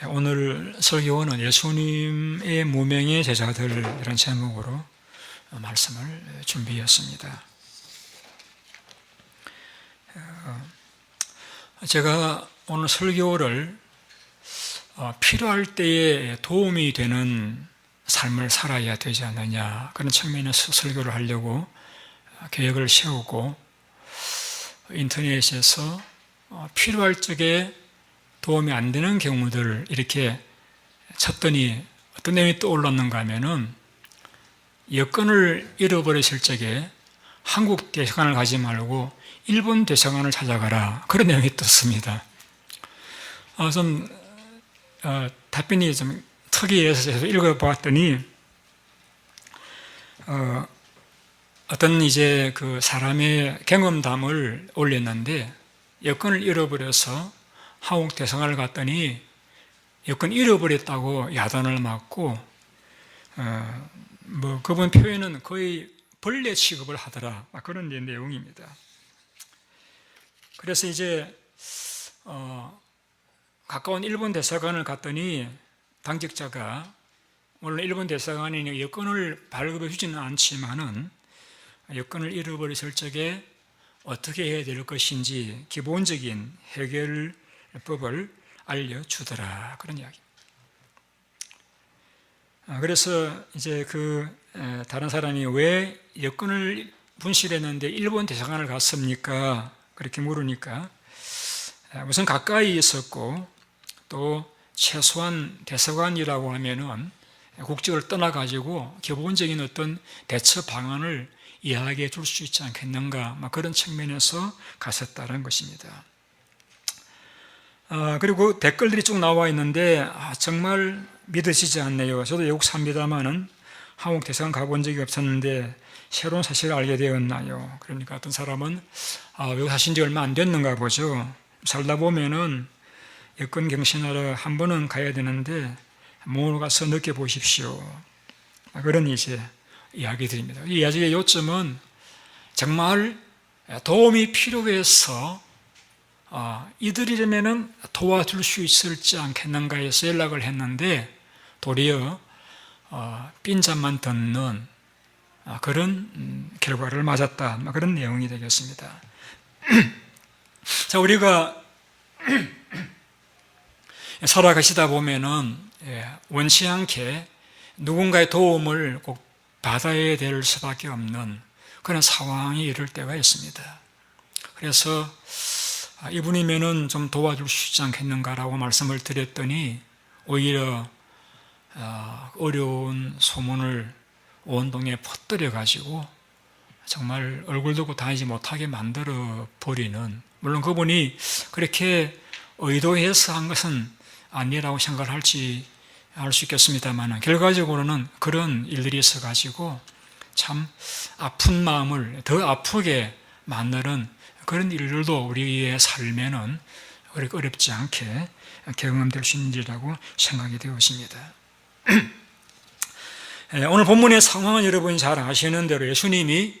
오늘 설교는 예수님의 무명의 제자들 이런 제목으로 말씀을 준비했습니다. 제가 오늘 설교를 필요할 때에 도움이 되는 삶을 살아야 되지 않느냐, 그런 측면에서 설교를 하려고 계획을 세우고 인터넷에서 필요할 적에 도움이 안 되는 경우들을 이렇게 쳤더니 어떤 내용이 떠올랐는가 하면은, 여권을 잃어버리실 적에 한국 대사관을 가지 말고 일본 대사관을 찾아가라, 그런 내용이 떴습니다. 답변이 좀 특이해서 읽어봤더니, 어떤 이제 그 사람의 경험담을 올렸는데, 여권을 잃어버려서 한국 대사관을 갔더니 여권 잃어버렸다고 야단을 맞고, 그분 표현은 거의 벌레 취급을 하더라, 그런 내용입니다. 그래서 이제 가까운 일본 대사관을 갔더니 당직자가, 물론 일본 대사관이 여권을 발급해 주지는 않지만은 여권을 잃어버렸을 적에 어떻게 해야 될 것인지 기본적인 해결법을 알려주더라, 그런 이야기입니다. 그래서 이제 다른 사람이 왜 여권을 분실했는데 일본 대사관을 갔습니까? 그렇게 물으니까, 우선 가까이 있었고, 또 최소한 대사관이라고 하면은 국적을 떠나가지고 기본적인 어떤 대처 방안을 이야기해 줄 수 있지 않겠는가, 그런 측면에서 갔었다는 것입니다. 그리고 댓글들이 쭉 나와 있는데 정말 믿어지지 않네요. 저도 외국 삽니다만은 한국 대사관 가본 적이 없었는데 새로운 사실을 알게 되었나요? 그러니까 어떤 사람은 외국 사신 지 얼마 안 됐는가 보죠. 살다 보면은 여권 경신하러 한 번은 가야 되는데 못 가서 느껴보십시오, 그런 이제 이야기들입니다. 이 이야기의 요점은 정말 도움이 필요해서 이들이라면은 도와줄 수 있을지 않겠는가 해서 연락을 했는데 도리어 빈잔만 듣는 그런 결과를 맞았다, 그런 내용이 되겠습니다. 자, 우리가 살아가시다 보면은 원치 않게 누군가의 도움을 꼭 받아야 될 수밖에 없는 그런 상황이 이를 때가 있습니다. 그래서 이분이면은 좀 도와줄 수 있지 않겠는가라고 말씀을 드렸더니 오히려 어려운 소문을 온 동에 퍼뜨려 가지고 정말 얼굴 들고 다니지 못하게 만들어 버리는, 물론 그분이 그렇게 의도해서 한 것은 아니라고 생각을 알 수 있겠습니다만, 결과적으로는 그런 일들이 있어 가지고 참 아픈 마음을 더 아프게 만드는 그런 일들도 우리의 삶에는 그렇게 어렵지 않게 경험될 수 있는 일이라고 생각이 되었습니다. 오늘 본문의 상황은 여러분이 잘 아시는 대로 예수님이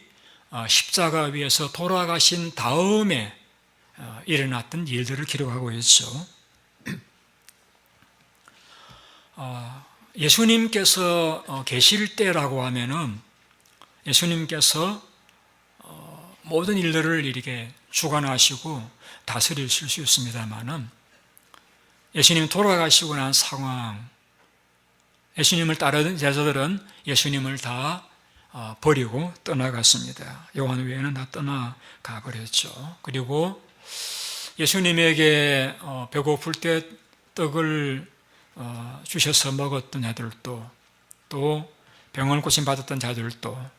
십자가 위에서 돌아가신 다음에 일어났던 일들을 기록하고 있죠. 예수님께서 계실 때라고 하면은 예수님께서 모든 일들을 이렇게 주관하시고 다스리실 수 있습니다만은, 예수님이 돌아가시고 난 상황, 예수님을 따르던 제자들은 예수님을 다 버리고 떠나갔습니다. 요한 외에는 다 떠나가 버렸죠. 그리고 예수님에게 배고플 때 떡을 주셔서 먹었던 자들도, 또 병을 고침받았던 자들도,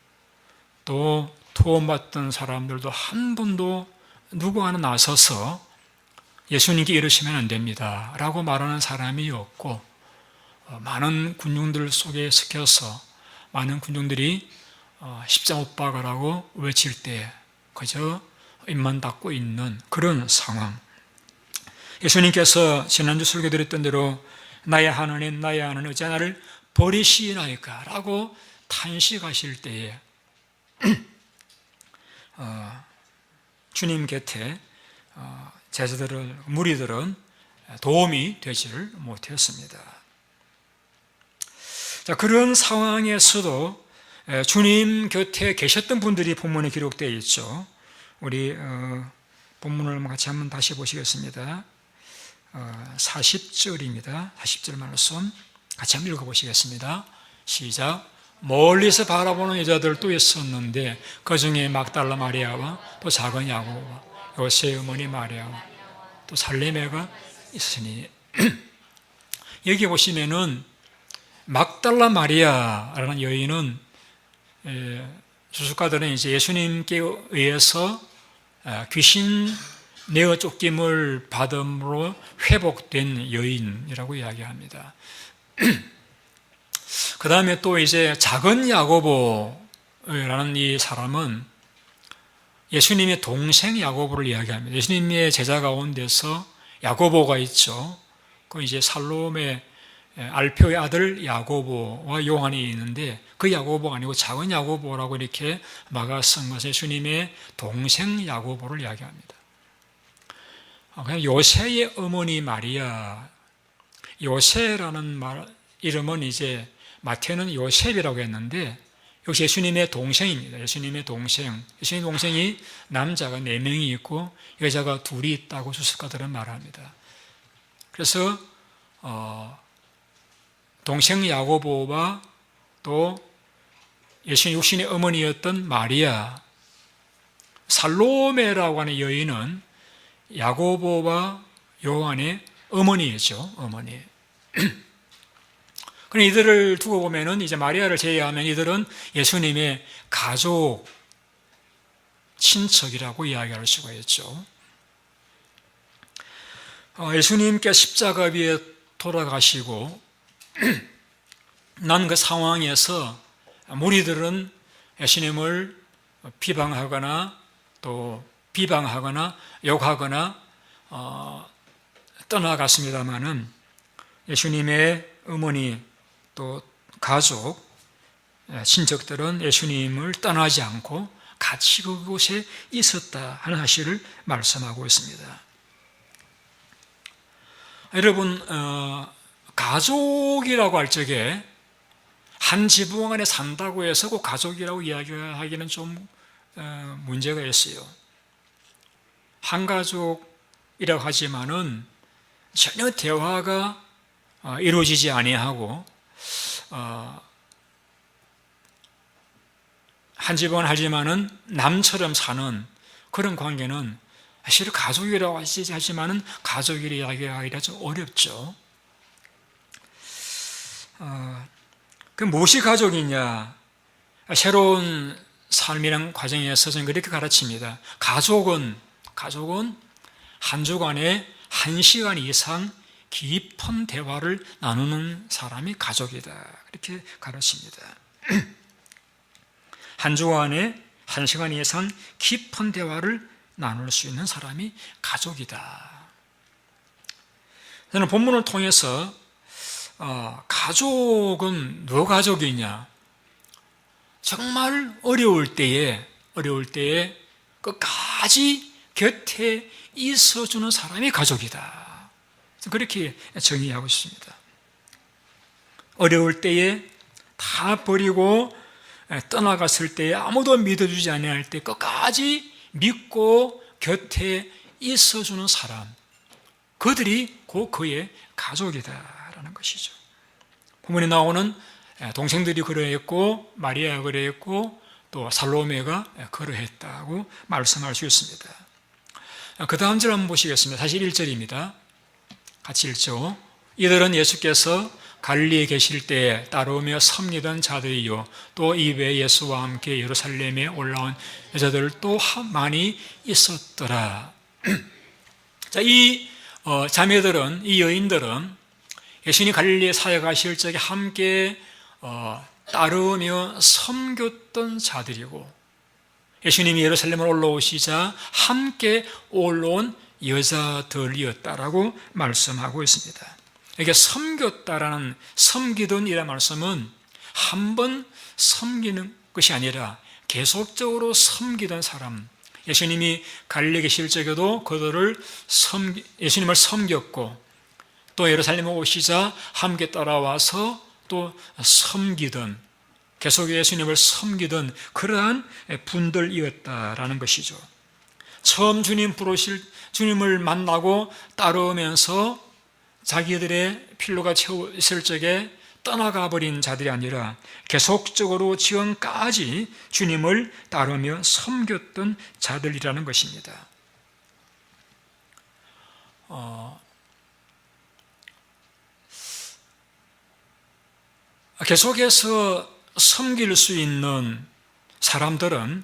또 투혼받던 사람들도 한 분도 누구 하나 나서서 예수님께 이러시면 안 됩니다 라고 말하는 사람이 없고, 많은 군중들 속에 섞여서 많은 군중들이 십자가 못 박으라고 외칠 때 그저 입만 닫고 있는 그런 상황. 예수님께서 지난주 설교 드렸던 대로 나의 하나님, 나의 하나님 어찌 나를 버리시나이까 라고 탄식하실 때에 주님 곁에 제자들은, 무리들은 도움이 되지를 못했습니다. 자, 그런 상황에서도 주님 곁에 계셨던 분들이 본문에 기록되어 있죠. 우리 본문을 같이 한번 다시 보시겠습니다. 40절입니다. 40절 말씀 같이 한번 읽어보시겠습니다. 시작. 멀리서 바라보는 여자들도 있었는데 그 중에 막달라 마리아와 또 작은 야고보와 요새의 어머니 마리아와 또 살레메가 있으니 여기 보시면은 막달라 마리아라는 여인은 주석가들은 이제 예수님께 의해서 귀신 내어 쫓김을 받음으로 회복된 여인이라고 이야기합니다. 그 다음에 또 이제 작은 야고보라는 이 사람은 예수님의 동생 야고보를 이야기합니다. 예수님의 제자 가운데서 야고보가 있죠. 그 이제 살로메 알페오의 아들 야고보와 요한이 있는데 그 야고보가 아니고 작은 야고보라고 이렇게 막아 쓴 것은 예수님의 동생 야고보를 이야기합니다. 그냥 요새의 어머니 마리아, 요새라는 이름은 이제 마태는 요셉이라고 했는데 역시 예수님의 동생입니다. 예수님의 동생. 예수님의 동생이 남자가 4명이 있고 여자가 2이 있다고 주석가들은 말합니다. 그래서 동생 야고보와 또 예수님 육신의 어머니였던 마리아, 살로메라고 하는 여인은 야고보와 요한의 어머니이죠. 어머니. 그럼 이들을 두고 보면은 이제 마리아를 제외하면 이들은 예수님의 가족, 친척이라고 이야기할 수가 있죠. 예수님께 십자가 위에 돌아가시고 난 그 상황에서 무리들은 예수님을 비방하거나 또 비방하거나 욕하거나 떠나갔습니다마는 예수님의 어머니 또 가족, 친척들은 예수님을 떠나지 않고 같이 그곳에 있었다 하는 사실을 말씀하고 있습니다. 여러분, 가족이라고 할 적에 한 지붕 안에 산다고 해서 그 가족이라고 이야기하기는 좀 문제가 있어요. 한 가족이라고 하지만은 전혀 대화가 이루어지지 아니하고 한 집안 하지만은 남처럼 사는 그런 관계는 사실 가족이라고 하지만은 가족이라고 이야기하기가 좀 어렵죠. 그 무엇이 가족이냐? 새로운 삶이란 과정에서 저는 그렇게 가르칩니다. 가족은 한 주간에 1시간 이상 깊은 대화를 나누는 사람이 가족이다. 이렇게 가르칩니다. 한 주간에 1시간 이상 깊은 대화를 나눌 수 있는 사람이 가족이다. 저는 본문을 통해서 가족은 누가 가족이냐? 정말 어려울 때에 끝까지 곁에 있어주는 사람이 가족이다. 그렇게 정의하고 있습니다. 어려울 때에 다 버리고 떠나갔을 때에 아무도 믿어주지 아니할 때 끝까지 믿고 곁에 있어주는 사람, 그들이 곧 그의 가족이다라는 것이죠. 본문에 나오는 동생들이 그러했고 마리아가 그러했고 또 살로메가 그러했다고 말씀할 수 있습니다. 그 다음 절 한번 보시겠습니다. 41절입니다. 같이 읽죠. 이들은 예수께서 갈릴리에 계실 때에 따라오며 섬기던 자들이요 또 이 외에 예수와 함께 예루살렘에 올라온 여자들도 많이 있었더라. 자, 이 자매들은, 이 여인들은 예수님이 갈릴리에 사역하실 적에 함께 따르며 섬겼던 자들이고 예수님이 예루살렘으로 올라오시자 함께 올라온 여자들이었다라고 말씀하고 있습니다. 이게 섬겼다라는 섬기던이라는 말씀은 한 번 섬기는 것이 아니라 계속적으로 섬기던 사람, 예수님이 갈릴리에 계실 적에도 그들을 예수님을 섬겼고 또 예루살렘에 오시자 함께 따라와서 또 섬기던, 계속 예수님을 섬기던 그러한 분들이었다라는 것이죠. 처음 주님을 만나고 따르면서 자기들의 필요가 채워있을 적에 떠나가 버린 자들이 아니라 계속적으로 지금까지 주님을 따르며 섬겼던 자들이라는 것입니다. 계속해서 섬길 수 있는 사람들은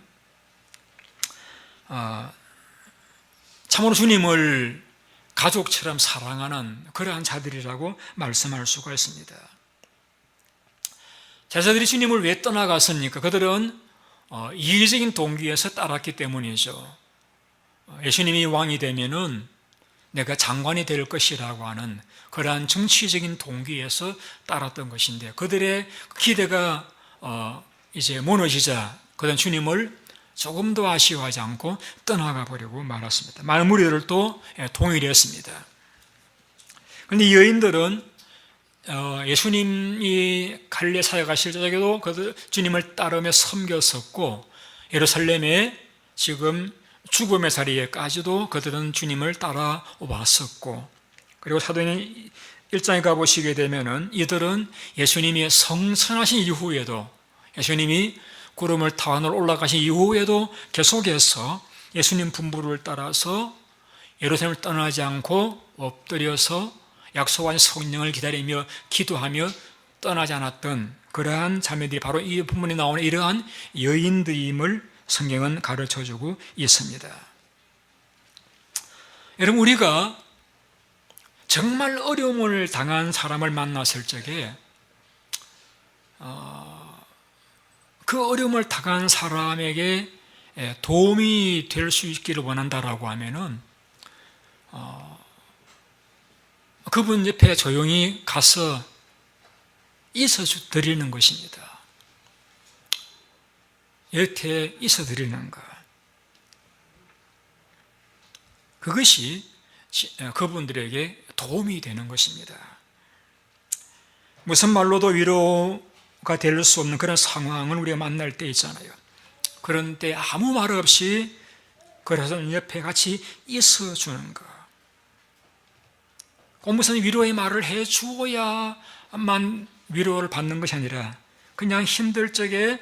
참으로 주님을 가족처럼 사랑하는 그러한 자들이라고 말씀할 수가 있습니다. 제자들이 주님을 왜 떠나갔습니까? 그들은 이기적인 동기에서 따랐기 때문이죠. 예수님이 왕이 되면은 내가 장관이 될 것이라고 하는 그러한 정치적인 동기에서 따랐던 것인데, 그들의 기대가 이제 무너지자 그들은 주님을 조금 더 아쉬워하지 않고 떠나가 버리고 말았습니다. 많은 무리들도 동일했습니다. 그런데 이 여인들은 예수님이 갈릴리 사역하실 적에도 그들 주님을 따르며 섬겼었고, 예루살렘에 지금 죽음의 자리에까지도 그들은 주님을 따라왔었고, 그리고 사도행전 1장에 가보시게 되면은 이들은 예수님이 성천하신 이후에도, 예수님이 구름을 타고 하늘 올라가신 이후에도 계속해서 예수님 분부를 따라서 예루살렘을 떠나지 않고 엎드려서 약속한 성령을 기다리며 기도하며 떠나지 않았던 그러한 자매들이 바로 이 본문에 나오는 이러한 여인들임을 성경은 가르쳐주고 있습니다. 여러분, 우리가 정말 어려움을 당한 사람을 만났을 적에 그 어려움을 당한 사람에게 도움이 될 수 있기를 원한다라고 하면은 그분 옆에 조용히 가서 있어 드리는 것입니다. 여태 있어 드리는 것. 그것이 그분들에게 도움이 되는 것입니다. 무슨 말로도 위로가 될 수 없는 그런 상황을 우리가 만날 때 있잖아요. 그런 때 아무 말 없이 그래서 옆에 같이 있어 주는 것. 꼭 무슨 위로의 말을 해 주어야만 위로를 받는 것이 아니라 그냥 힘들 적에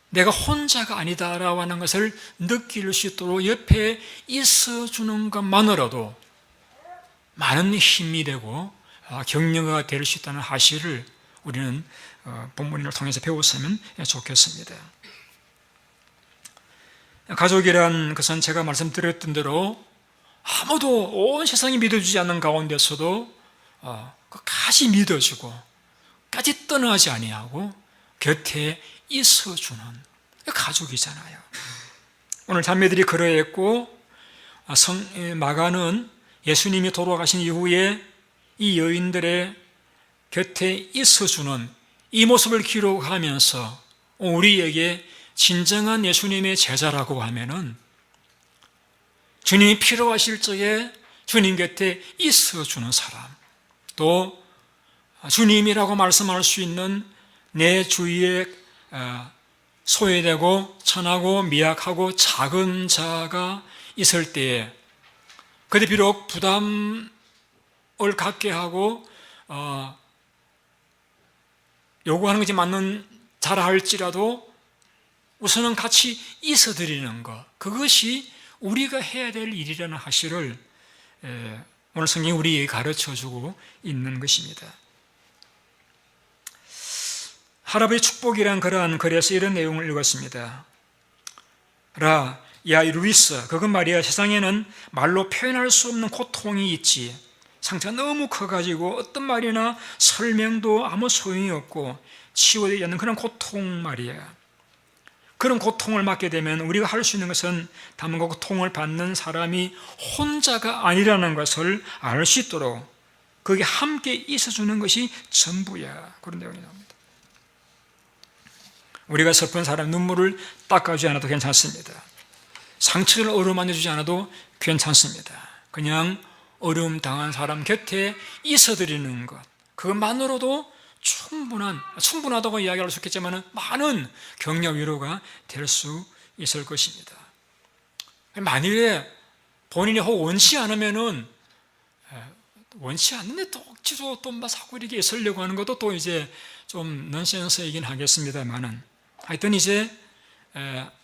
내가 혼자가 아니다라고 하는 것을 느낄 수 있도록 옆에 있어 주는 것만으로도 많은 힘이 되고 격려가 될 수 있다는 사실을 우리는 본문을 통해서 배웠으면 좋겠습니다. 가족이란 것은 제가 말씀드렸던 대로 아무도 온 세상이 믿어주지 않는 가운데서도 끝까지 믿어주고 끝까지 떠나지 아니하고 곁에 있어주는 가족이잖아요. 오늘 자매들이 그러했고, 마가는 예수님이 돌아가신 이후에 이 여인들의 곁에 있어주는 이 모습을 기록하면서 우리에게 진정한 예수님의 제자라고 하면은 주님이 필요하실 적에 주님 곁에 있어주는 사람, 또 주님이라고 말씀할 수 있는 내 주위에 소외되고 천하고 미약하고 작은 자가 있을 때에 그들 비록 부담을 갖게 하고 요구하는 것이 맞는 자라 할지라도 우선은 같이 있어드리는 것, 그것이 우리가 해야 될 일이라는 사실을 오늘 성경이 우리에게 가르쳐주고 있는 것입니다. 할아버지 축복이란 그러한 글에서 이런 내용을 읽었습니다. 야 루이스, 그건 말이야, 세상에는 말로 표현할 수 없는 고통이 있지. 상처가 너무 커가지고 어떤 말이나 설명도 아무 소용이 없고 치유되지 않는 그런 고통 말이야. 그런 고통을 받게 되면 우리가 할 수 있는 것은 다만 그 고통을 받는 사람이 혼자가 아니라는 것을 알 수 있도록 거기에 함께 있어주는 것이 전부야. 그런 내용이 나옵니다. 우리가 슬픈 사람 눈물을 닦아주지 않아도 괜찮습니다. 상처를 어루만져 주지 않아도 괜찮습니다. 그냥 어려움 당한 사람 곁에 있어드리는 것, 그것만으로도 충분하다고 이야기할 수 있겠지만 많은 격려 위로가 될 수 있을 것입니다. 만일에 본인이 혹 원치 않으면은, 원치 않는데 또 억지로 또 자꾸 이렇게 있으려고 하는 것도 또 이제 좀 넌센스이긴 하겠습니다만은, 하여튼 이제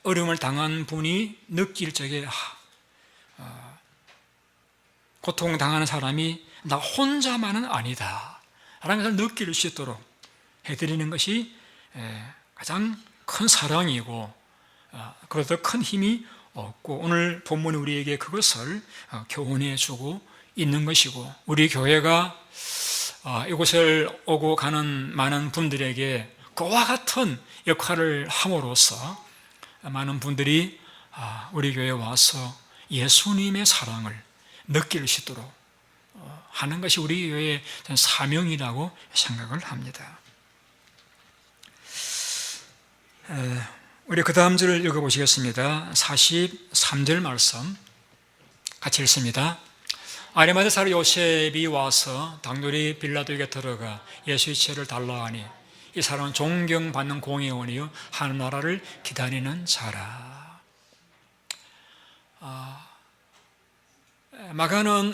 어려움을 당한 분이 느낄 적에 고통당하는 사람이 나 혼자만은 아니다 라는 것을 느낄 수 있도록 해드리는 것이 가장 큰 사랑이고, 그래도 큰 힘이 없고, 오늘 본문이 우리에게 그것을 교훈해 주고 있는 것이고, 우리 교회가 이곳을 오고 가는 많은 분들에게 그와 같은 역할을 함으로써 많은 분들이 우리 교회에 와서 예수님의 사랑을 느낄 수 있도록 하는 것이 우리 교회의 사명이라고 생각을 합니다. 우리 그 다음 절을 읽어보시겠습니다. 43절 말씀 같이 읽습니다. 아리마대 사람 요셉이 와서 당돌이 빌라도에게 들어가 예수의 채를 달라 하니 이 사람은 존경받는 공회원이요 하늘나라를 기다리는 자라. 마가는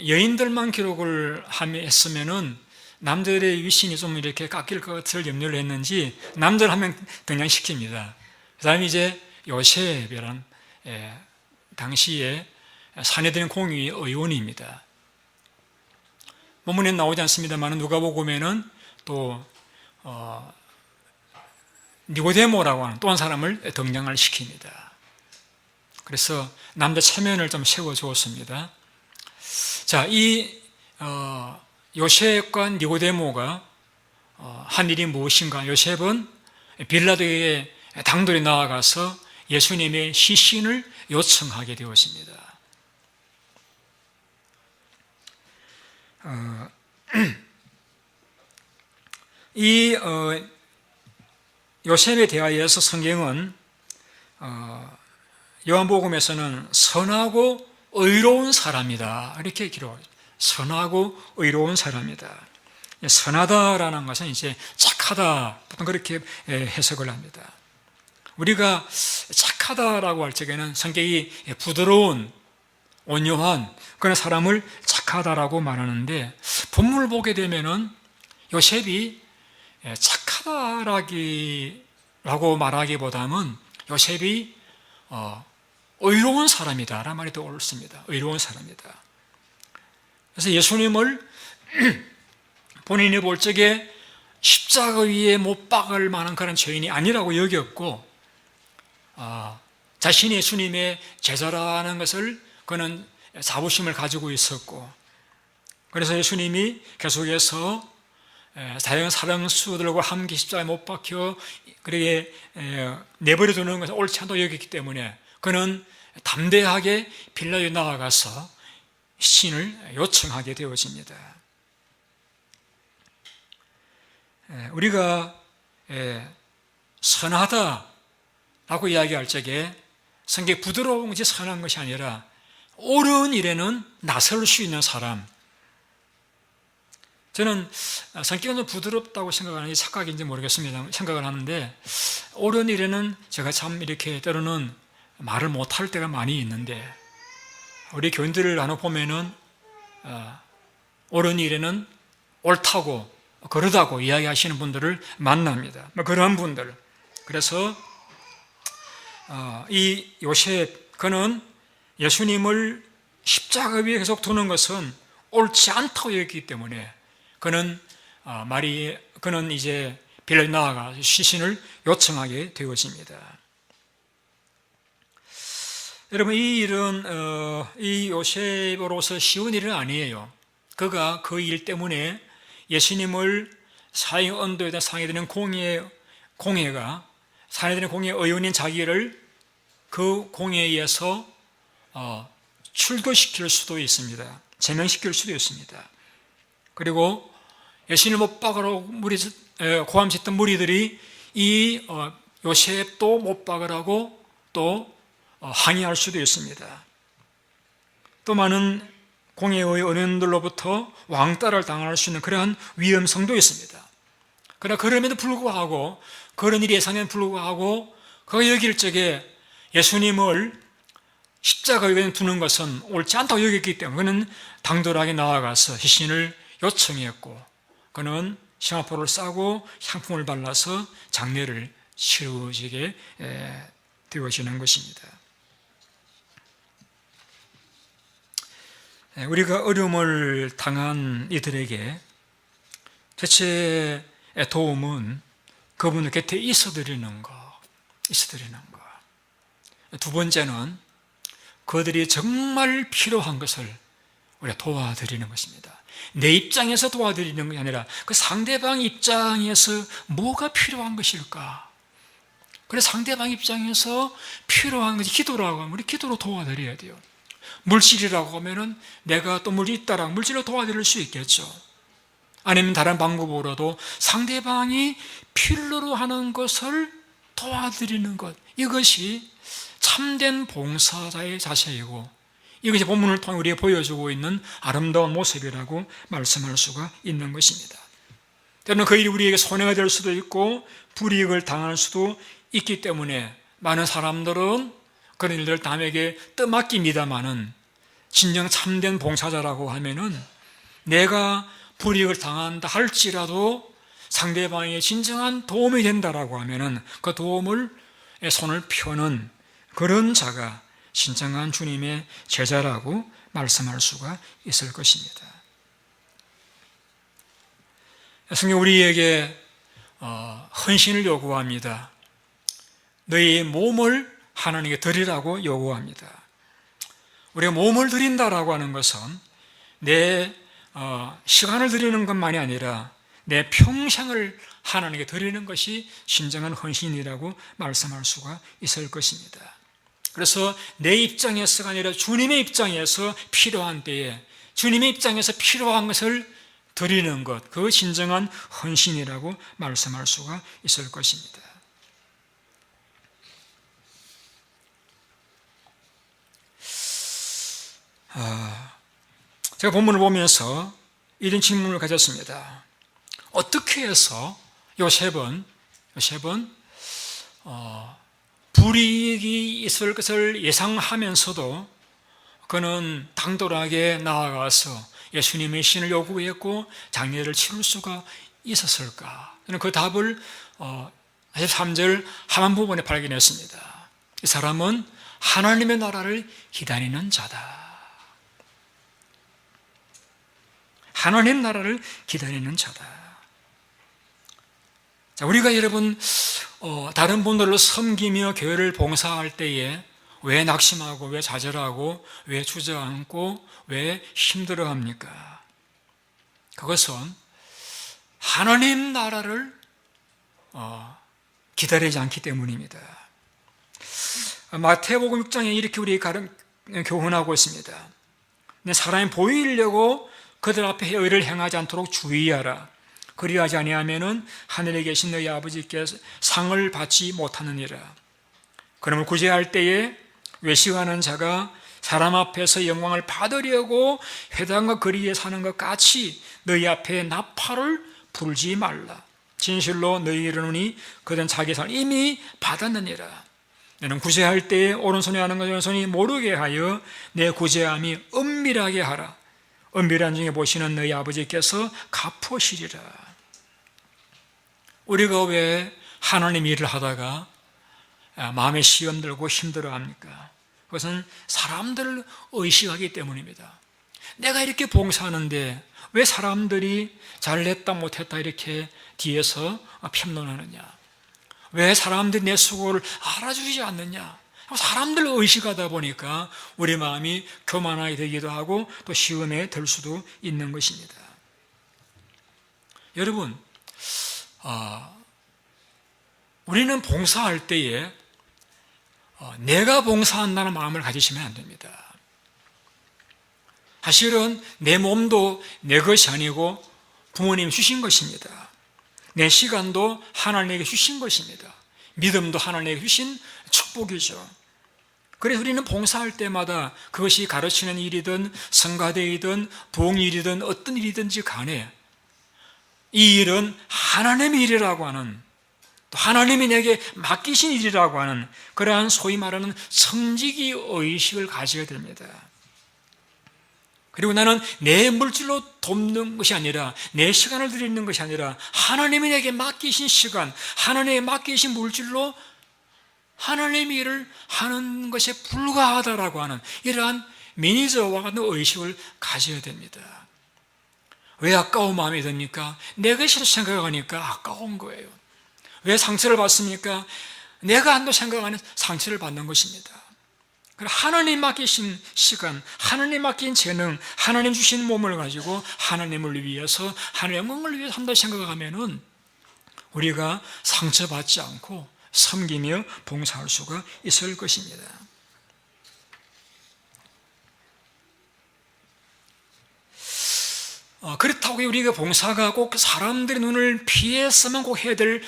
여인들만 기록을 했으면은 남들의 위신이 좀 이렇게 깎일 것을 염려를 했는지 남들 한 명 등장시킵니다. 그 다음에 이제 요셉이란 당시에 사내들인 공의 의원입니다. 본문에 나오지 않습니다만 누가복음에는 또 니고데모라고 하는 또 한 사람을 등장을 시킵니다. 그래서 남자 체면을 좀 세워주었습니다. 자, 이 요셉과 니고데모가 한 일이 무엇인가? 요셉은 빌라도에게 당돌이 나아가서 예수님의 시신을 요청하게 되었습니다. 이 요셉에 대하여서 성경은 요한복음에서는 선하고 의로운 사람이다 이렇게 기록합니다. 선하고 의로운 사람이다. 선하다라는 것은 이제 착하다 보통 그렇게 해석을 합니다. 우리가 착하다라고 할 적에는 성격이 부드러운 온유한 그런 사람을 착하다라고 말하는데, 본문을 보게 되면은 요셉이 착하다라고 말하기보다는 요셉이 의로운 사람이다라는 말이 더 옳습니다. 의로운 사람이다. 그래서 예수님을 본인이 볼 적에 십자가 위에 못 박을 만한 그런 죄인이 아니라고 여겼고, 자신이 예수님의 제자라는 것을 그는 자부심을 가지고 있었고, 그래서 예수님이 계속해서 다양한 사랑수들과 함께 십자가에 못 박혀 그렇게 내버려 두는 것은 옳지 않다고 여겼기 때문에 그는 담대하게 빌라도에 나아가서 신을 요청하게 되어집니다. 우리가 선하다라고 이야기할 적에 성격이 부드러운 것이 선한 것이 아니라 옳은 일에는 나설 수 있는 사람. 저는 성격은 좀 부드럽다고 생각하는지 착각인지 모르겠습니다. 생각을 하는데, 옳은 일에는 제가 참 이렇게 때로는 말을 못할 때가 많이 있는데, 우리 교인들을 나눠 보면은 옳은 일에는 옳다고 그러다고 이야기하시는 분들을 만납니다. 그러한 분들. 그래서 이 요셉, 그는 예수님을 십자가 위에 계속 두는 것은 옳지 않다고 여겼기 때문에 그는 이제 빌라도에 나아가 시신을 요청하게 되어집니다. 여러분, 이 일은 이 요셉으로서 쉬운 일은 아니에요. 그가 그 일 때문에 예수님을 사형 언도에다 상해되는 공회가 상해되는 공회 의원인 자기를 그 공회에 의해서 출교시킬 수도 있습니다. 제명시킬 수도 있습니다. 그리고 예수님을 못 박으라고 고함쳤던 무리들이 이 요셉도 못 박으라고 또 항의할 수도 있습니다. 또 많은 공예의 은인들로부터 왕따를 당할 수 있는 그러한 위험성도 있습니다. 그러나 그럼에도 불구하고, 그런 일이 예상에도 불구하고 그가 여길 적에 예수님을 십자가에 두는 것은 옳지 않다고 여겼기 때문에 그는 당돌하게 나아가서 시신을 요청했고, 그는 시마포를 싸고 향품을 발라서 장례를 치루지게 되어지는 것입니다. 우리가 어려움을 당한 이들에게 대체 도움은 그분의 곁에 있어드리는 것. 두 번째는 그들이 정말 필요한 것을 우리가 도와드리는 것입니다. 내 입장에서 도와드리는 것이 아니라 그 상대방 입장에서 뭐가 필요한 것일까? 그래서 상대방 입장에서 필요한 것이 기도라고 하면 우리 기도로 도와드려야 돼요. 물질이라고 하면은 내가 또 물이 있다라고 물질로 도와드릴 수 있겠죠. 아니면 다른 방법으로도 상대방이 필요로 하는 것을 도와드리는 것, 이것이 참된 봉사자의 자세이고, 이것이 본문을 통해 우리에게 보여주고 있는 아름다운 모습이라고 말씀할 수가 있는 것입니다. 때로는 그 일이 우리에게 손해가 될 수도 있고 불이익을 당할 수도 있기 때문에 많은 사람들은 그런 일들을 남에게 떠맡깁니다마는, 진정 참된 봉사자라고 하면은 내가 불이익을 당한다 할지라도 상대방의 진정한 도움이 된다라고 하면은 그 도움을 손을 펴는 그런 자가 진정한 주님의 제자라고 말씀할 수가 있을 것입니다. 성경 우리에게 헌신을 요구합니다. 너희 몸을 하나님께 드리라고 요구합니다. 우리가 몸을 드린다라고 하는 것은 내 시간을 드리는 것만이 아니라 내 평생을 하나님께 드리는 것이 진정한 헌신이라고 말씀할 수가 있을 것입니다. 그래서 내 입장에서가 아니라 주님의 입장에서 필요한 때에 주님의 입장에서 필요한 것을 드리는 것, 그 진정한 헌신이라고 말씀할 수가 있을 것입니다. 제가 본문을 보면서 이런 질문을 가졌습니다. 어떻게 해서 요셉은 불이익이 있을 것을 예상하면서도 그는 당돌하게 나아가서 예수님의 신을 요구했고 장례를 치를 수가 있었을까? 저는 그 답을 43절 하반 부분에 발견했습니다. 이 사람은 하나님의 나라를 기다리는 자다. 하나님 나라를 기다리는 자다. 자, 우리가 여러분 다른 분들을 섬기며 교회를 봉사할 때에 왜 낙심하고 왜 좌절하고 왜 주저앉고 왜 힘들어합니까? 그것은 하나님 나라를 기다리지 않기 때문입니다. 마태복음 6장에 이렇게 우리 교훈하고 있습니다. 사람이 보이려고 그들 앞에 의를 행하지 않도록 주의하라. 그리하지 아니하면은 하늘에 계신 너희 아버지께서 상을 받지 못하느니라. 그러므로 구제할 때에 외식하는 자가 사람 앞에서 영광을 받으려고 회당과 거리에 사는 것 같이 너희 앞에 나팔을 불지 말라. 진실로 너희 이르노니 그들은 자기 상을 이미 받았느니라. 너는 구제할 때에 오른손에 하는 것을 왼손이 모르게 하여 내 구제함이 은밀하게 하라. 은밀한 중에 보시는 너희 아버지께서 갚으시리라. 우리가 왜 하나님 일을 하다가 마음에 시험 들고 힘들어합니까? 그것은 사람들을 의식하기 때문입니다. 내가 이렇게 봉사하는데 왜 사람들이 잘했다 못했다 이렇게 뒤에서 편론하느냐? 왜 사람들이 내 수고를 알아주지 않느냐? 사람들을 의식하다 보니까 우리 마음이 교만하게 되기도 하고 또 시험에 들 수도 있는 것입니다. 여러분, 우리는 봉사할 때에 내가 봉사한다는 마음을 가지시면 안 됩니다. 사실은 내 몸도 내 것이 아니고 부모님이 주신 것입니다. 내 시간도 하나님에게 주신 것입니다. 믿음도 하나님에게 주신 축복이죠. 그래서 우리는 봉사할 때마다 그것이 가르치는 일이든 성가대이든 부흥일이든 어떤 일이든지 간에 이 일은 하나님의 일이라고 하는, 또 하나님이 내게 맡기신 일이라고 하는 그러한 소위 말하는 성직의 의식을 가져야 됩니다. 그리고 나는 내 물질로 돕는 것이 아니라, 내 시간을 드리는 것이 아니라 하나님이 내게 맡기신 시간, 하나님이 맡기신 물질로 하나님의 일을 하는 것에 불과하다라고 하는 이러한 매니저와 같은 의식을 가져야 됩니다. 왜 아까운 마음이 듭니까? 내 것이라 생각하니까 아까운 거예요. 왜 상처를 받습니까? 내가 한도 생각하는 상처를 받는 것입니다. 하나님 맡기신 시간, 하나님 맡긴 재능, 하나님 주신 몸을 가지고 하나님을 위해서, 하나님의 영광을 위해서 한다고 생각하면은 우리가 상처받지 않고 섬기며 봉사할 수가 있을 것입니다. 그렇다고 우리가 봉사가 꼭 사람들의 눈을 피해서만 꼭 해야 될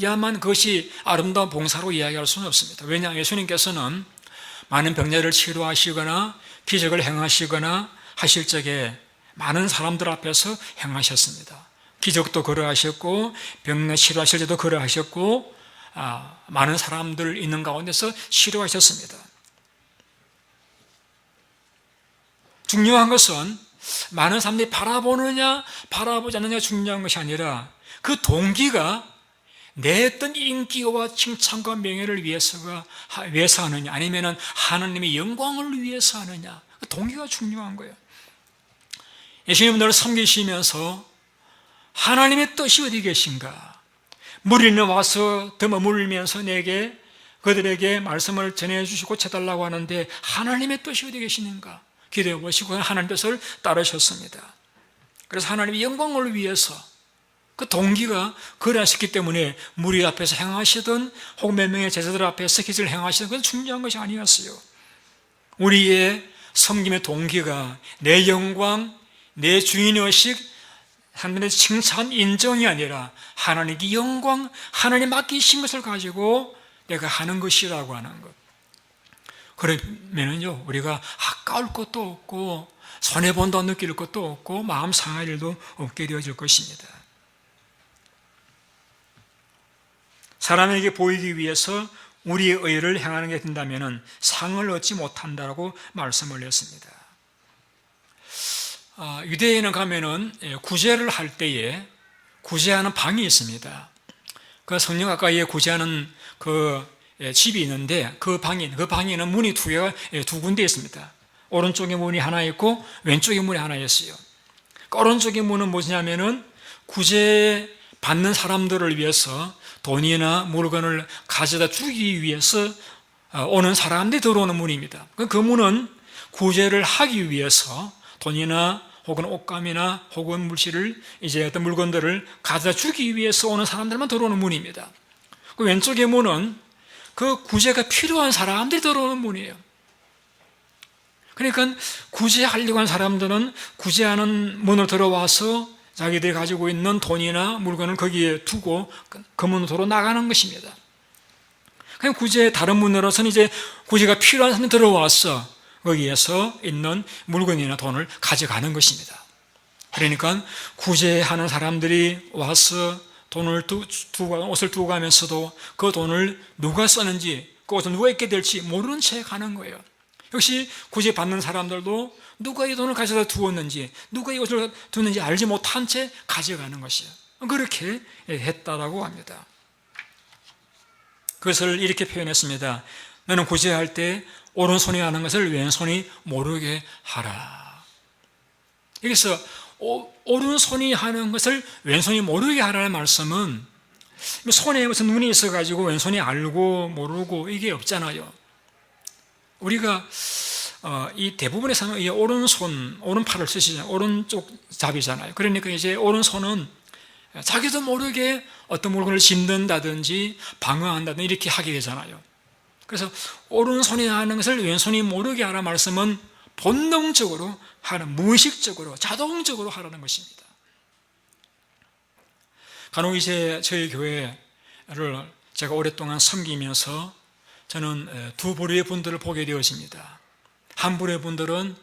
야만 그것이 아름다운 봉사로 이야기할 수는 없습니다. 왜냐하면 예수님께서는 많은 병자를 치료하시거나 기적을 행하시거나 하실 적에 많은 사람들 앞에서 행하셨습니다. 기적도 그러하셨고 병 치료하실 때도 그러하셨고 많은 사람들 있는 가운데서 치료하셨습니다. 중요한 것은 많은 사람들이 바라보느냐 바라보지 않느냐가 중요한 것이 아니라 그 동기가 내 어떤 인기와 칭찬과 명예를 위해서 하느냐, 아니면 하나님의 영광을 위해서 하느냐, 그 동기가 중요한 거예요. 예수님을 섬기시면서 하나님의 뜻이 어디 계신가? 무리는 와서 더 머물면서 내게 그들에게 말씀을 전해주시고 고쳐달라고 하는데 하나님의 뜻이 어디 계시는가? 기도해 보시고 하나님의 뜻을 따르셨습니다. 그래서 하나님의 영광을 위해서 그 동기가 그러하셨기 때문에 무리 앞에서 행하시든 혹은 몇 명의 제자들 앞에서 기술을 행하시든 그건 중요한 것이 아니었어요. 우리의 섬김의 동기가 내 영광, 내 주인의식, 하나님의 칭찬, 인정이 아니라 하나님의 영광, 하나님 맡기신 것을 가지고 내가 하는 것이라고 하는 것. 그러면은요, 우리가 아까울 것도 없고 손해본다 느낄 것도 없고 마음 상할 일도 없게 되어질 것입니다. 사람에게 보이기 위해서 우리의 의를 행하는 게 된다면 상을 얻지 못한다라고 말씀을 했습니다. 유대인은 가면은 구제를 할 때에 구제하는 방이 있습니다. 그 성령 가까이에 구제하는 그 집이 있는데 그 방에는 문이 두 군데 있습니다. 오른쪽에 문이 하나 있고 왼쪽에 문이 하나 있어요. 오른쪽의 문은 무엇이냐면은 구제 받는 사람들을 위해서 돈이나 물건을 가져다 주기 위해서 오는 사람들이 들어오는 문입니다. 그 문은 구제를 하기 위해서 돈이나 혹은 옷감이나 혹은 물질을 이제 어떤 물건들을 가져다 주기 위해서 오는 사람들만 들어오는 문입니다. 그 왼쪽의 문은 그 구제가 필요한 사람들이 들어오는 문이에요. 그러니까 구제하려고 하는 사람들은 구제하는 문으로 들어와서 자기들이 가지고 있는 돈이나 물건을 거기에 두고 그 문으로 나가는 것입니다. 그냥 구제 다른 문으로서는 이제 구제가 필요한 사람이 들어와서 거기에서 있는 물건이나 돈을 가져가는 것입니다. 그러니까 구제하는 사람들이 와서 돈을 옷을 두고 가면서도 그 돈을 누가 썼는지, 그 옷을 누가 입게 될지 모르는 채 가는 거예요. 역시 구제받는 사람들도 누가 이 돈을 가져다 두었는지, 누가 이 옷을 두는지 알지 못한 채 가져가는 것이에요. 그렇게 했다라고 합니다. 그것을 이렇게 표현했습니다. 너는 구제할 때 오른손이 하는 것을 왼손이 모르게 하라. 여기서 오른손이 하는 것을 왼손이 모르게 하라는 말씀은 손에 무슨 눈이 있어가지고 왼손이 알고 모르고 이게 없잖아요. 우리가 이 대부분의 사람은 이 오른팔을 쓰시잖아요. 오른쪽 잡이잖아요. 그러니까 이제 오른손은 자기도 모르게 어떤 물건을 짚는다든지 방어한다든지 이렇게 하게 되잖아요. 그래서 오른손이 하는 것을 왼손이 모르게 하라는 말씀은 본능적으로 하는, 무의식적으로, 자동적으로 하라는 것입니다. 간혹 이제 저희 교회를 제가 오랫동안 섬기면서 저는 두 부류의 분들을 보게 되었습니다. 한 부류의 분들은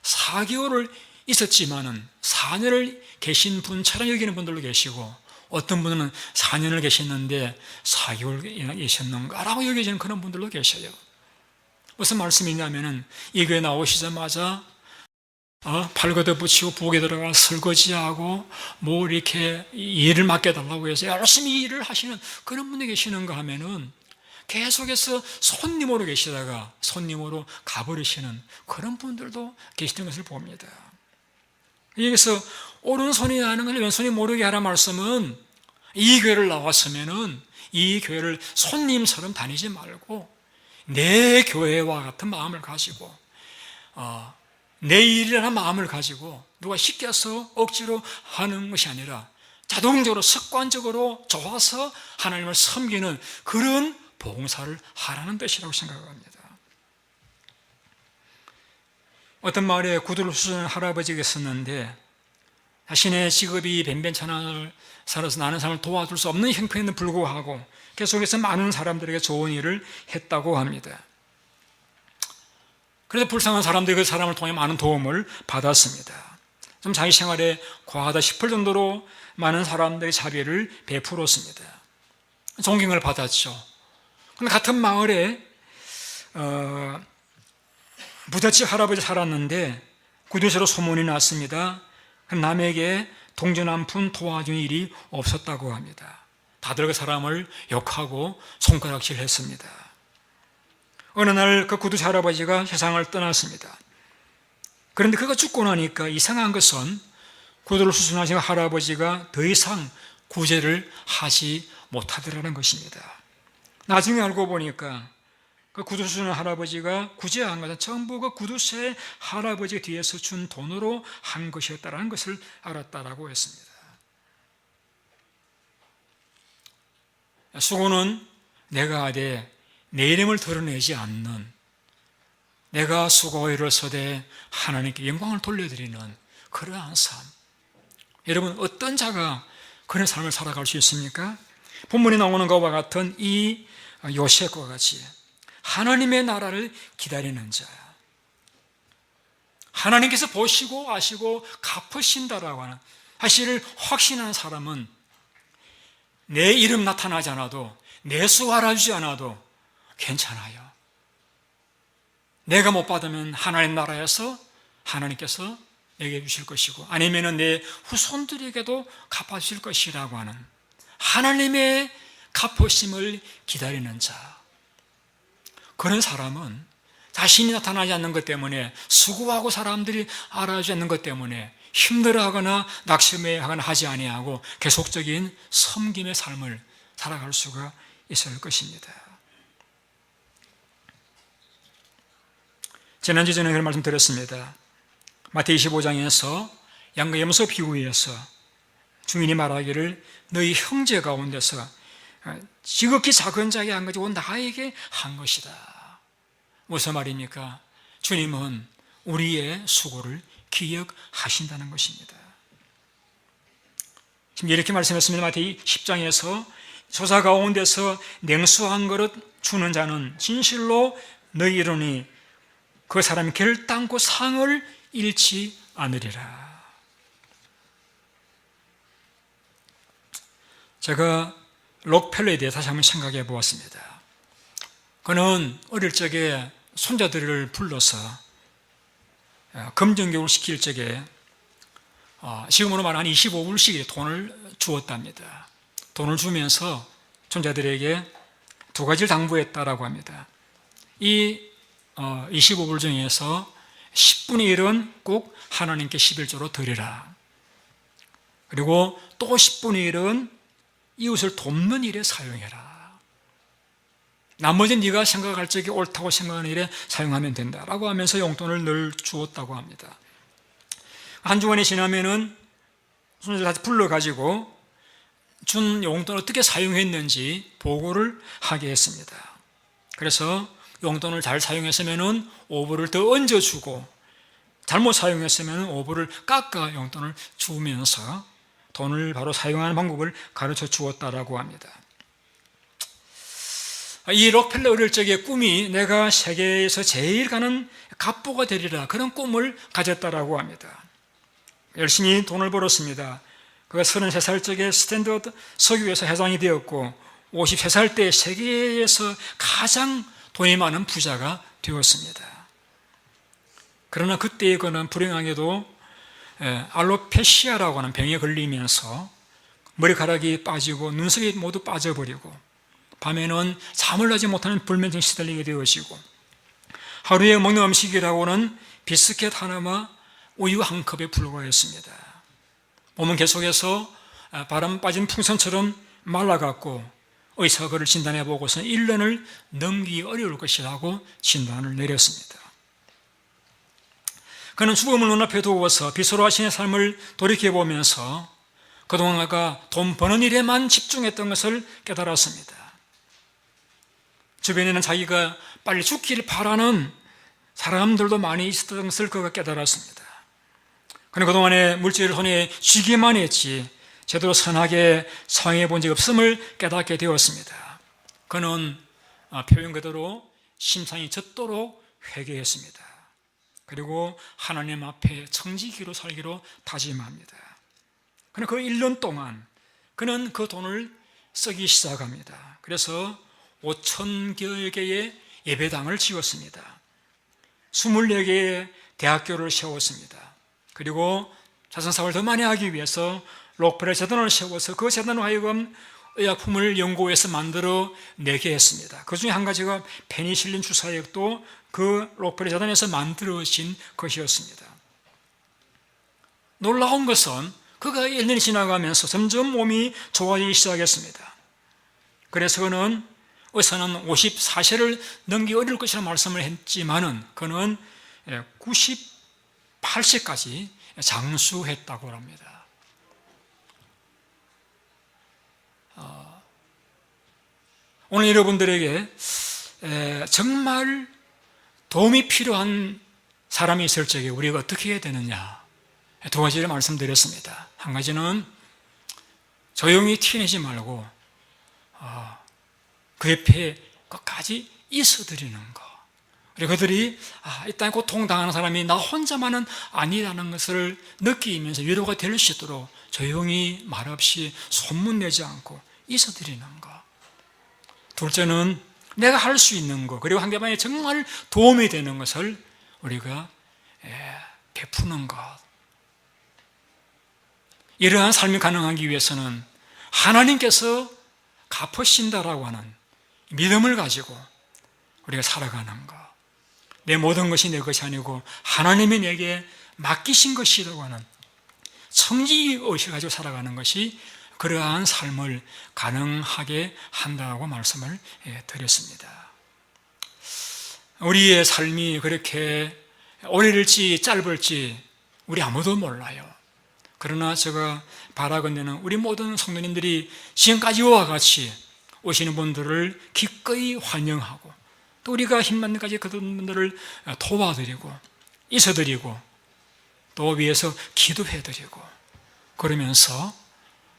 4개월을 있었지만은 4년을 계신 분처럼 여기는 분들도 계시고, 어떤 분은 4년을 계셨는데 4개월이나 계셨는가라고 여겨지는 그런 분들도 계셔요. 무슨 말씀이냐면은 이 교회 나오시자마자 팔 걷어붙이고 부엌에 들어가 설거지하고 뭐 이렇게 일을 맡겨달라고 해서 열심히 일을 하시는 그런 분이 계시는가 하면은 계속해서 손님으로 계시다가 손님으로 가버리시는 그런 분들도 계시는 것을 봅니다. 여기서 오른손이 아는 걸 왼손이 모르게 하라 말씀은, 이 교회를 나왔으면은 이 교회를 손님처럼 다니지 말고 내 교회와 같은 마음을 가지고 내 일이라는 마음을 가지고 누가 시켜서 억지로 하는 것이 아니라 자동적으로 습관적으로 좋아서 하나님을 섬기는 그런 봉사를 하라는 뜻이라고 생각합니다. 어떤 마을에 구두를 수선하는 할아버지가 있었는데 자신의 직업이 변변찮아 살아서 나는 사람을 도와줄 수 없는 형편에도 불구하고 계속해서 많은 사람들에게 좋은 일을 했다고 합니다. 그래서 불쌍한 사람들이 그 사람을 통해 많은 도움을 받았습니다. 좀 자기 생활에 과하다 싶을 정도로 많은 사람들의 자비를 베풀었습니다. 존경을 받았죠. 그런데 같은 마을에 부잣집 할아버지 살았는데 구두쇠로 소문이 났습니다. 남에게 동전 한 푼 도와준 일이 없었다고 합니다. 다들 그 사람을 욕하고 손가락질했습니다. 어느 날 그 구두쇠 할아버지가 세상을 떠났습니다. 그런데 그가 죽고 나니까 이상한 것은 구두를 수선하신 할아버지가 더 이상 구제를 하지 못하더라는 것입니다. 나중에 알고 보니까 그 구두 수선한 할아버지가 구제한 것은 전부 그 구두쇠 할아버지 뒤에서 준 돈으로 한 것이었다는 것을 알았다라고 했습니다. 수고는 내가 하되 내 이름을 드러내지 않는, 내가 수고의 일을 서되 하나님께 영광을 돌려드리는 그러한 삶. 여러분, 어떤 자가 그런 삶을 살아갈 수 있습니까? 본문에 나오는 것과 같은 이 요셉과 같이 하나님의 나라를 기다리는 자, 하나님께서 보시고 아시고 갚으신다라고 하는 사실을 확신하는 사람은 내 이름 나타나지 않아도, 내 수 알아주지 않아도 괜찮아요. 내가 못 받으면 하나님 나라에서 하나님께서 내게 주실 것이고, 아니면 내 후손들에게도 갚아주실 것이라고 하는 하나님의 갚으심을 기다리는 자, 그런 사람은 자신이 나타나지 않는 것 때문에, 수고하고 사람들이 알아주지 않는 것 때문에 힘들어하거나 낙심하거나 하지 아니하고 계속적인 섬김의 삶을 살아갈 수가 있을 것입니다. 지난주 전에 그런 말씀 드렸습니다. 마태복음 25장에서 양과 염소 비유에서 주인이 말하기를 너희 형제 가운데서 지극히 작은 자에게 한 가지고 나에게 한 것이다. 무슨 말입니까? 주님은 우리의 수고를 기억하신다는 것입니다. 지금 이렇게 말씀했습니다. 마태복음 10장에서 소사 가운데서 냉수 한 그릇 주는 자는 진실로 너희 이르니 그 사람이 결단코 상을 잃지 않으리라. 제가 록펠러에 대해 다시 한번 생각해 보았습니다. 그는 어릴 적에 손자들을 불러서 검정교육을 시킬 적에 지금으로 말하면 25불씩 돈을 주었답니다. 돈을 주면서 손자들에게 두 가지를 당부했다라고 합니다. 이 25불 중에서 10분의 1은 꼭 하나님께 11조로 드리라. 그리고 또 10분의 1은 이웃을 돕는 일에 사용해라. 나머지는 네가 생각할 적에 옳다고 생각하는 일에 사용하면 된다라고 하면서 용돈을 늘 주었다고 합니다. 한 주간이 지나면은 손자들 다시 불러가지고 준 용돈을 어떻게 사용했는지 보고를 하게 했습니다. 그래서 용돈을 잘 사용했으면 5불을 더 얹어주고, 잘못 사용했으면 5불을 깎아 용돈을 주면서 돈을 바로 사용하는 방법을 가르쳐 주었다라고 합니다. 이 록펠러 어릴 적의 꿈이 내가 세계에서 제일 가는 갑부가 되리라, 그런 꿈을 가졌다라고 합니다. 열심히 돈을 벌었습니다. 그가 33살 적에 스탠더드 석유회사 회장이 되었고 53살 때 세계에서 가장 돈이 많은 부자가 되었습니다. 그러나 그때의 그는 불행하게도 알로페시아라고 하는 병에 걸리면서 머리카락이 빠지고 눈썹이 모두 빠져버리고 밤에는 잠을 자지 못하는 불면증에 시달리게 되어지고 하루에 먹는 음식이라고는 비스켓 하나와 우유 한 컵에 불과했습니다. 몸은 계속해서 바람 빠진 풍선처럼 말라갔고 의사가 그를 진단해 보고서는 1년을 넘기기 어려울 것이라고 진단을 내렸습니다. 그는 죽음을 눈앞에 두어서 비서로 하시는 삶을 돌이켜보면서 그동안 그가 돈 버는 일에만 집중했던 것을 깨달았습니다. 주변에는 자기가 빨리 죽기를 바라는 사람들도 많이 있었던 것을 그가 깨달았습니다. 그는 그동안에 물질을 손에 쥐기만 했지 제대로 선하게 사용해 본 적이 없음을 깨닫게 되었습니다. 그는 표현 그대로 심상이 젖도록 회개했습니다. 그리고 하나님 앞에 청지기로 살기로 다짐합니다. 그는 그 1년 동안 그는 그 돈을 쓰기 시작합니다. 그래서 5,000여 개의 예배당을 지었습니다. 24개의 대학교를 세웠습니다. 그리고 자선사업을 더 많이 하기 위해서 록펠러 재단을 세워서 그 재단으로 하여금 의약품을 연구해서 만들어 내게 했습니다. 그 중에 한 가지가 페니실린 주사액도 그 록펠러 재단에서 만들어진 것이었습니다. 놀라운 것은 그가 1년이 지나가면서 점점 몸이 좋아지기 시작했습니다. 그래서 그는 의사는 54세를 넘기 어려울 것이라 말씀을 했지만은 그는 98세까지 장수했다고 합니다. 오늘 여러분들에게 정말 도움이 필요한 사람이 있을 적에 우리가 어떻게 해야 되느냐, 두 가지를 말씀드렸습니다. 한 가지는 조용히 티내지 말고 그 옆에 끝까지 있어드리는 것. 우리 그들이 일단 고통당하는 사람이 나 혼자만은 아니라는 것을 느끼면서 위로가 될 수 있도록 조용히 말없이 소문내지 않고 있어드리는 것. 둘째는 내가 할 수 있는 것, 그리고 상대방에 정말 도움이 되는 것을 우리가 베푸는 것. 이러한 삶이 가능하기 위해서는 하나님께서 갚으신다라고 하는 믿음을 가지고 우리가 살아가는 것. 내 모든 것이 내 것이 아니고 하나님이 내게 맡기신 것이라고 하는 청지의식을 가지고 살아가는 것이 그러한 삶을 가능하게 한다고 말씀을 드렸습니다. 우리의 삶이 그렇게 오래될지 짧을지 우리 아무도 몰라요. 그러나 제가 바라건대는 우리 모든 성도님들이 지금까지와 같이 오시는 분들을 기꺼이 환영하고 또 우리가 힘맞는 까지 그런 분들을 도와드리고 있어드리고 또 위해서 기도해드리고 그러면서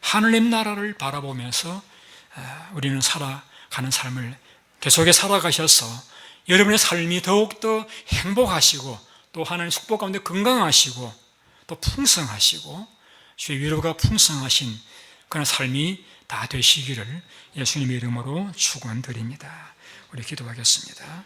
하느님 나라를 바라보면서 우리는 살아가는 삶을 계속해 살아가셔서 여러분의 삶이 더욱더 행복하시고 또 하나님 축복 가운데 건강하시고 또 풍성하시고 주의 위로가 풍성하신 그런 삶이 다 되시기를 예수님의 이름으로 축원드립니다. 우리 기도하겠습니다.